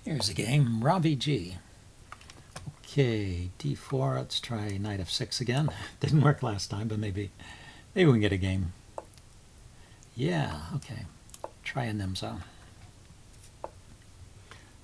Here's a game, Ravi G. Okay, d4, let's try knight f6 again. Didn't work last time, but maybe we can get a game. Yeah, okay. Try a Nimzo.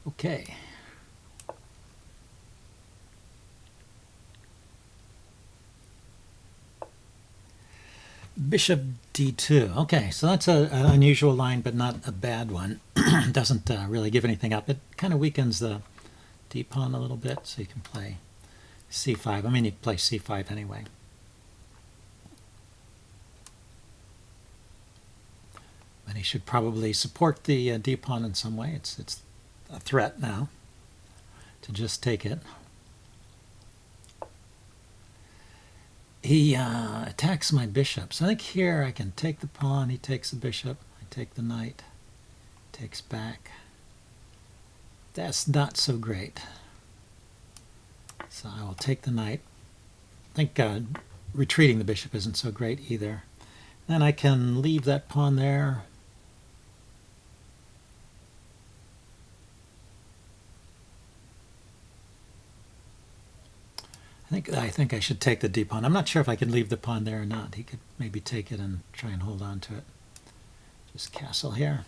Okay. Bishop d2. Okay, so that's an unusual line, but not a bad one. Doesn't really give anything up. It kind of weakens the d-pawn a little bit, so you can play c5. I mean, you play c5 anyway. And he should probably support the d-pawn in some way. It's a threat now to just take it. He attacks my bishop. So I think here I can take the pawn, he takes the bishop, I take the knight, takes back. That's not so great. So I will take the knight. I think retreating the bishop isn't so great either. Then I can leave that pawn there. I think I should take the d-pawn. I'm not sure if I can leave the pawn there or not. He could maybe take it and try and hold on to it. Just castle here.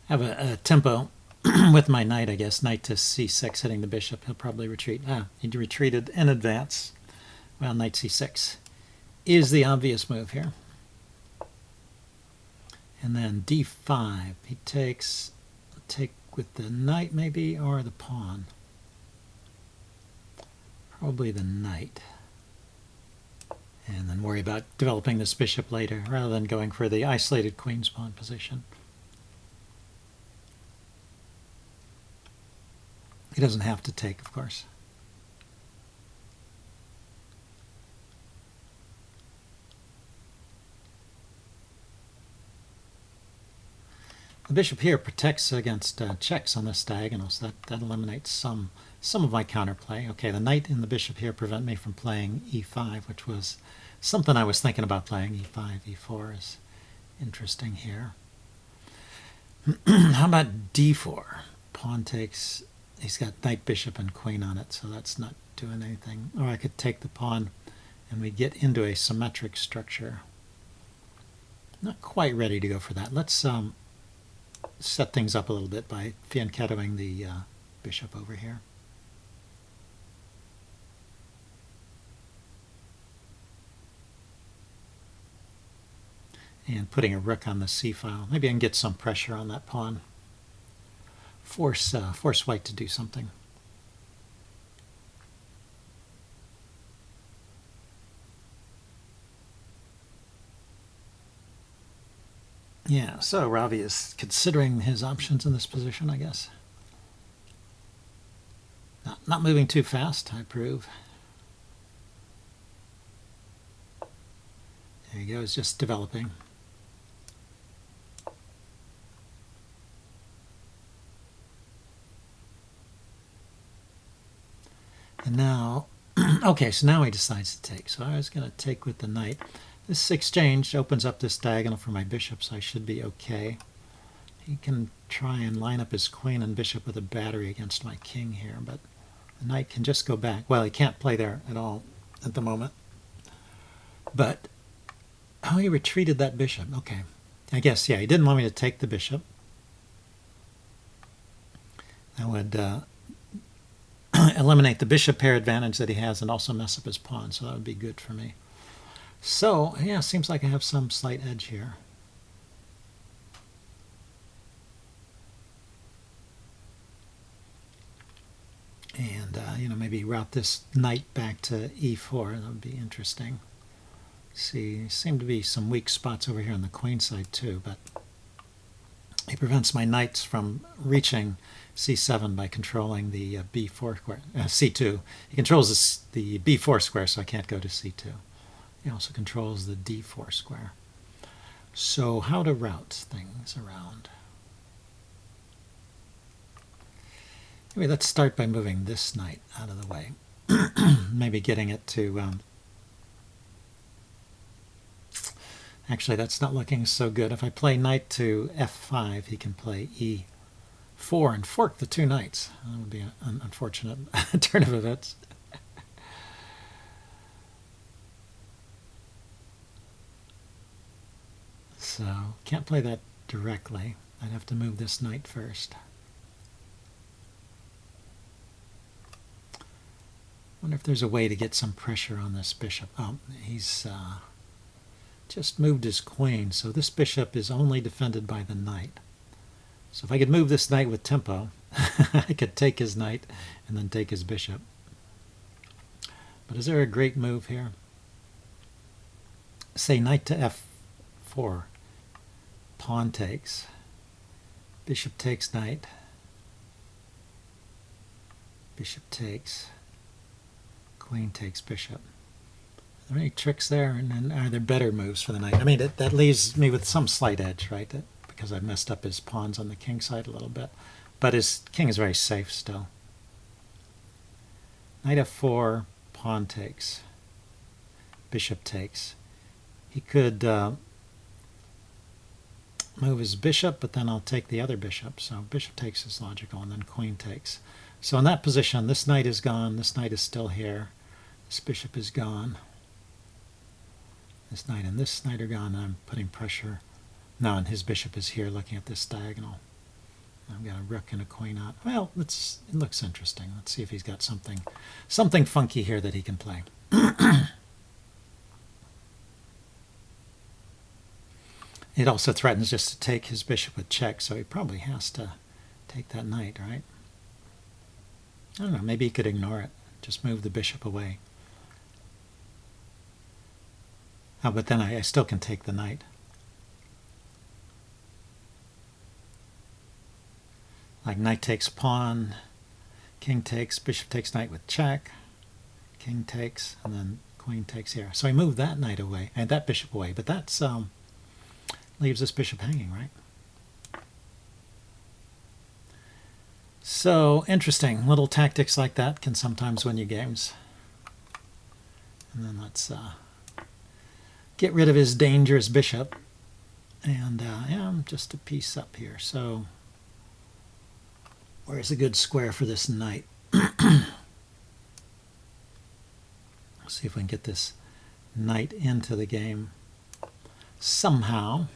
I have a tempo with my knight, I guess. Knight to c6, hitting the bishop. He'll probably retreat. He retreated in advance. Well, knight c6 is the obvious move here. And then d5. He takes, take with the knight maybe, or the pawn. Probably the knight. And then worry about developing this bishop later, rather than going for the isolated queen's pawn position. He doesn't have to take, of course. The bishop here protects against checks on this diagonal, so that eliminates some of my counterplay. Okay, the knight and the bishop here prevent me from playing e5, which was something I was thinking about playing. e5, e4 is interesting here. How about d4? Pawn takes, he's got knight, bishop, and queen on it, so that's not doing anything. Or I could take the pawn and we get into a symmetric structure. Not quite ready to go for that. Let's set things up a little bit by fianchettoing the bishop over here. And putting a rook on the c-file. Maybe I can get some pressure on that pawn. Force white to do something. Yeah, so Ravi is considering his options in this position, I guess. Not moving too fast, I approve. There you go, it's just developing. And now, okay, so now he decides to take. So I was going to take with the knight. This exchange opens up this diagonal for my bishop, so I should be okay. He can try and line up his queen and bishop with a battery against my king here, but the knight can just go back. Well, he can't play there at all at the moment. But, oh, he retreated that bishop. Okay. I guess, yeah, he didn't want me to take the bishop. That would eliminate the bishop pair advantage that he has and also mess up his pawn, so that would be good for me. So, yeah, seems like I have some slight edge here. And, maybe route this knight back to e4. That would be interesting. See, seem to be some weak spots over here on the queen side too, but he prevents my knights from reaching c7 by controlling the b4 square, c2. He controls the b4 square, so I can't go to c2. He also controls the d4 square. So how to route things around? Anyway, let's start by moving this knight out of the way. Maybe getting it to Actually, that's not looking so good. If I play knight to f5, he can play e4 and fork the two knights. That would be an unfortunate turn of events. So, can't play that directly. I'd have to move this knight first. Wonder if there's a way to get some pressure on this bishop. Oh, he's just moved his queen, so this bishop is only defended by the knight. So if I could move this knight with tempo, I could take his knight and then take his bishop. But is there a great move here? Say knight to f4, pawn takes, bishop takes knight, bishop takes, queen takes bishop. Are there any tricks there, and are there better moves for the knight? I mean, that leaves me with some slight edge, right? Because I messed up his pawns on the king side a little bit. But his king is very safe still. Knight f4, pawn takes, bishop takes. He could move his bishop, but then I'll take the other bishop. So bishop takes is logical, and then queen takes. So in that position, this knight is gone, this knight is still here, this bishop is gone. This knight and this knight are gone, and I'm putting pressure. No, and his bishop is here looking at this diagonal. I've got a rook and a queen out. Well, it looks interesting. Let's see if he's got something funky here that he can play. It also threatens just to take his bishop with check, so he probably has to take that knight, right? I don't know, maybe he could ignore it. Just move the bishop away. Oh, but then I still can take the knight. Like knight takes pawn, king takes, bishop takes knight with check, king takes, and then queen takes here. So I moved that knight away, and that bishop away, but that's leaves this bishop hanging, right? So interesting. Little tactics like that can sometimes win you games. And then let's get rid of his dangerous bishop. And yeah, I'm just a piece up here. So where's a good square for this knight? See if we can get this knight into the game somehow.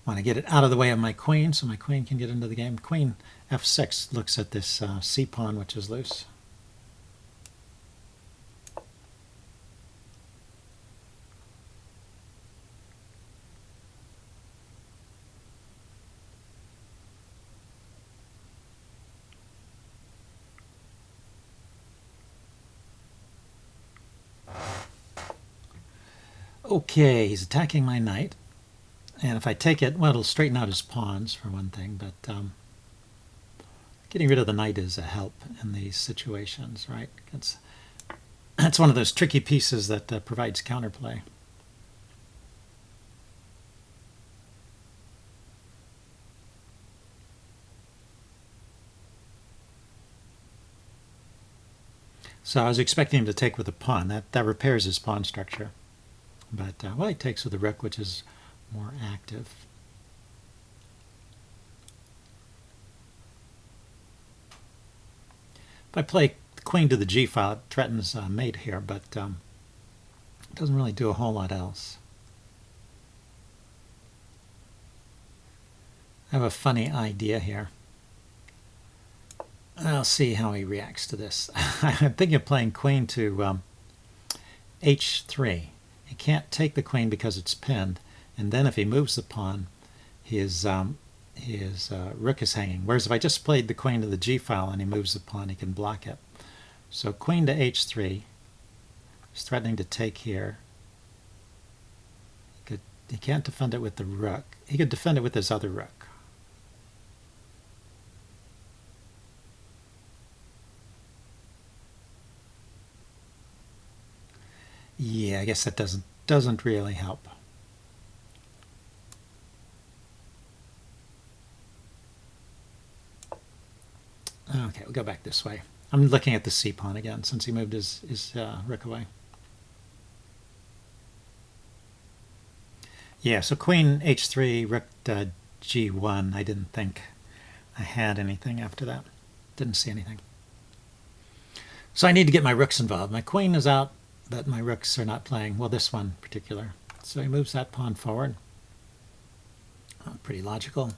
Want to get it out of the way of my queen so my queen can get into the game. Queen f6 looks at this c pawn, which is loose. Okay, he's attacking my knight. And if I take it, well, it'll straighten out his pawns, for one thing, but getting rid of the knight is a help in these situations, right? That's one of those tricky pieces that provides counterplay. So I was expecting him to take with a pawn. That repairs his pawn structure. But, well, he takes with the rook, which is more active. If I play queen to the g file, it threatens mate here, but it doesn't really do a whole lot else. I have a funny idea here. I'll see how he reacts to this. I'm thinking of playing queen to h3. He can't take the queen because it's pinned. And then if he moves the pawn, his rook is hanging. Whereas if I just played the queen to the g file and he moves the pawn, he can block it. So queen to h3. He's threatening to take here. He can't defend it with the rook. He could defend it with his other rook. Yeah, I guess that doesn't really help. Okay, we'll go back this way. I'm looking at the c pawn again since he moved his rook away. Yeah, so queen h3, rook g1. I didn't think I had anything after that. Didn't see anything. So I need to get my rooks involved. My queen is out, but my rooks are not playing. Well, this one in particular. So he moves that pawn forward. Oh, pretty logical.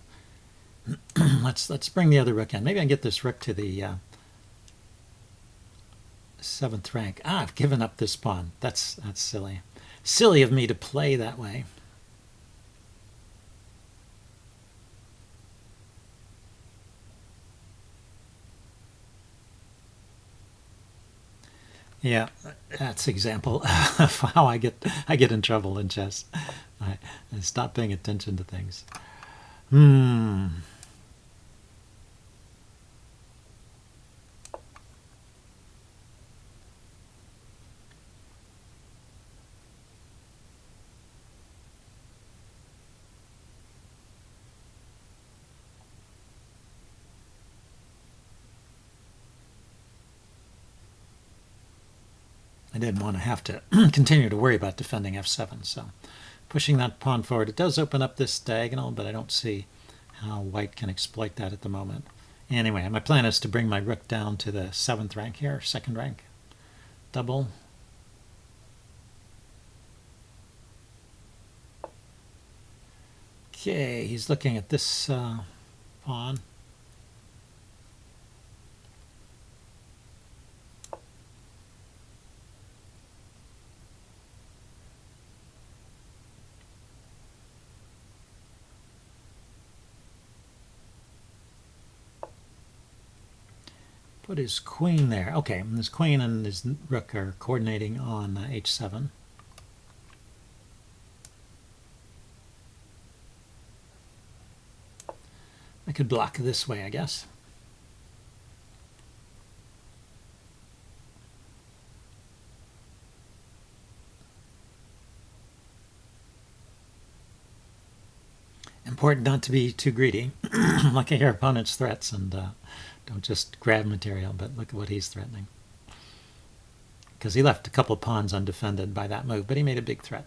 Let's bring the other rook in. Maybe I can get this rook to the 7th rank. I've given up this pawn. That's silly. Silly of me to play that way. Yeah, that's an example of how I get in trouble in chess. I stop paying attention to things. I didn't want to have to continue to worry about defending f7, so pushing that pawn forward. It does open up this diagonal, but I don't see how white can exploit that at the moment. Anyway, my plan is to bring my rook down to the 7th rank here, 2nd rank. Double. Okay, he's looking at this pawn. Put his queen there. Okay, and his queen and his rook are coordinating on h7. I could block this way, I guess. Important not to be too greedy. Look at your opponent's threats and don't just grab material, but look at what he's threatening. Because he left a couple pawns undefended by that move, but he made a big threat.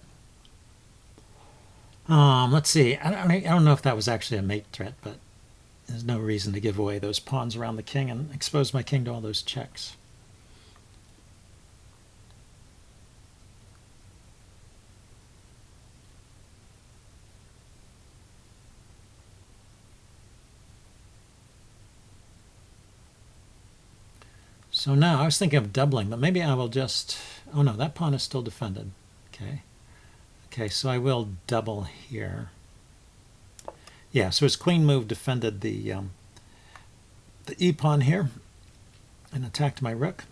Let's see. I don't know if that was actually a mate threat, but there's no reason to give away those pawns around the king and expose my king to all those checks. So now I was thinking of doubling, but maybe I will just... Oh no, that pawn is still defended. Okay. Okay, so I will double here. Yeah, so his queen move defended the e-pawn here and attacked my rook.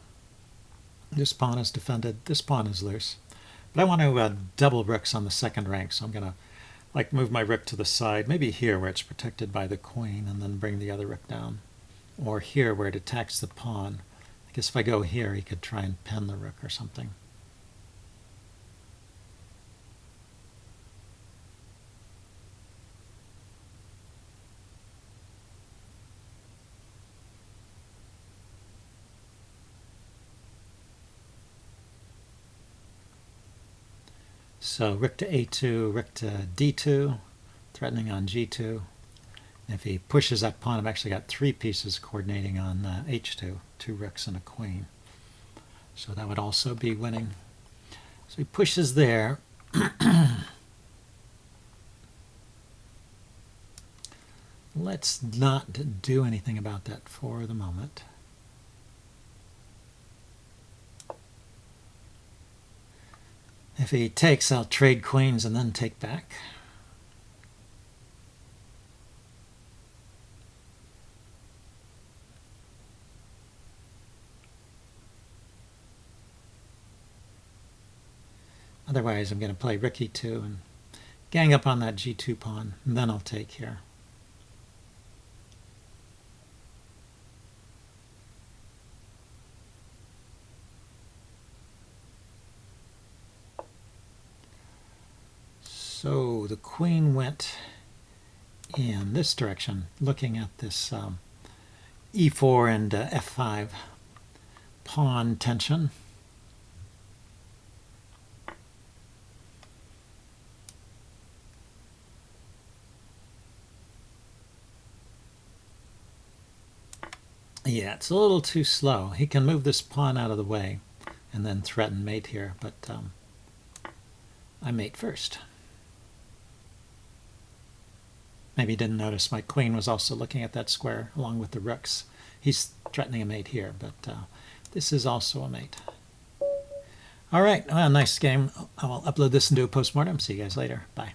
This pawn is defended. This pawn is loose. But I want to double rooks on the 2nd rank, so I'm going to move my rook to the side, maybe here where it's protected by the queen, and then bring the other rook down. Or here where it attacks the pawn. I guess if I go here, he could try and pen the rook or something. So rook to a2, rook to d2, threatening on g2. If he pushes that pawn, I've actually got 3 pieces coordinating on h2, 2 rooks and a queen. So that would also be winning. So he pushes there. Let's not do anything about that for the moment. If he takes, I'll trade queens and then take back. Otherwise, I'm going to play rook e2 and gang up on that g2 pawn, and then I'll take here. So the queen went in this direction, looking at this e4 and f5. pawn tension. Yeah, it's a little too slow. He can move this pawn out of the way and then threaten mate here, but I mate first. Maybe he didn't notice my queen was also looking at that square along with the rooks. He's threatening a mate here, but this is also a mate. All right, well, nice game. I'll upload this and do a postmortem. See you guys later. Bye.